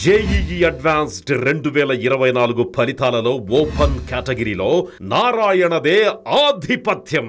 JEE advanced 2024 ఫలితాలలో open కేటగిరీలో నారాయణదే ఆధిపత్యం.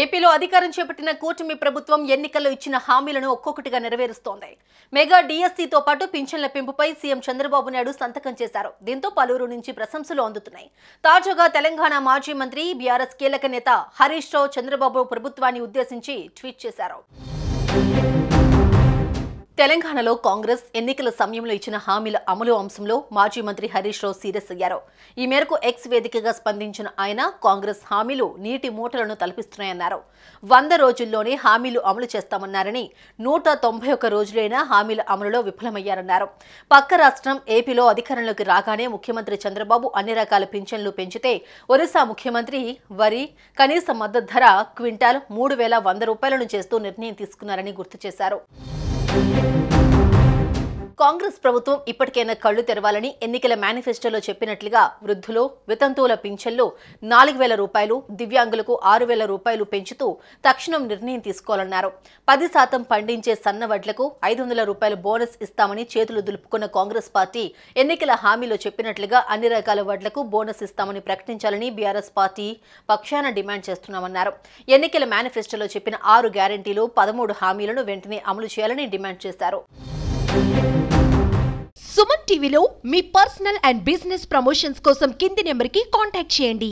ఏపీలో అధికారం చేపట్టిన కూటమి ప్రభుత్వం ఎన్నికల్లో ఇచ్చిన హామీలను ఒక్కొక్కటిగా నెరవేరుస్తోంది. మెగా డిఎస్సీతో పాటు పింఛన్ల పెంపుపై సీఎం చంద్రబాబు నాయుడు సంతకం చేశారు. దీంతో పలువురు నుంచి ప్రశంసలు అందుతున్నాయి. తాజాగా తెలంగాణ మాజీ మంత్రి బీఆర్ఎస్ కీలక నేత హరీష్ రావు చంద్రబాబు ప్రభుత్వాన్ని ఉద్దేశించి ట్వీట్ చేశారు. తెలంగాణలో కాంగ్రెస్ ఎన్నికల సమయంలో ఇచ్చిన హామీల అమలు అంశంలో మాజీ మంత్రి హరీష్ రావు సీరియస్ అయ్యారు. ఈ మేరకు ఎక్స్ వేదికగా స్పందించిన ఆయన కాంగ్రెస్ హామీలు నీటి మూటలను తలపిస్తున్నాయన్నారు. 100 రోజుల్లోనే హామీలు అమలు చేస్తామన్నారని 191 రోజులైనా హామీల అమలులో విఫలమయ్యారన్నారు. పక్క రాష్ట్రం ఏపీలో అధికారంలోకి రాగానే ముఖ్యమంత్రి చంద్రబాబు అన్ని రకాల పింఛన్లు పెంచితే ఒరిస్సా ముఖ్యమంత్రి వరి కనీస మద్దతు ధర క్వింటాల్ 3,100 రూపాయలను చేస్తూ నిర్ణయం తీసుకున్నారని గుర్తు చేశారు. కాంగ్రెస్ ప్రభుత్వం ఇప్పటికైనా కళ్లు తెరవాలని ఎన్నికల మేనిఫెస్టోలో చెప్పినట్లుగా వృద్ధులు, వితంతువుల పింఛన్లు 4,000 రూపాయలు, దివ్యాంగులకు 6,000 రూపాయలు పెంచుతూ తక్షణం నిర్ణయం తీసుకోవాలన్నారు. 10% పండించే సన్న వడ్లకు 500 రూపాయల బోనస్ ఇస్తామని చేతులు దులుపుకున్న కాంగ్రెస్ పార్టీ ఎన్నికల హామీలో చెప్పినట్లుగా అన్ని రకాల వడ్లకు బోనస్ ఇస్తామని ప్రకటించాలని బీఆర్ఎస్ పార్టీ పక్షాన డిమాండ్ చేస్తున్నామన్నారు. ఎన్నికల మేనిఫెస్టోలో చెప్పిన 6 గ్యారంటీలు, 13 హామీలను వెంటనే అమలు చేయాలని డిమాండ్ చేశారు. సుమన్ టీవీలో మీ పర్సనల్ అండ్ బిజినెస్ ప్రమోషన్స్ కోసం కింది నెంబర్కి కాంటాక్ట్ చేయండి.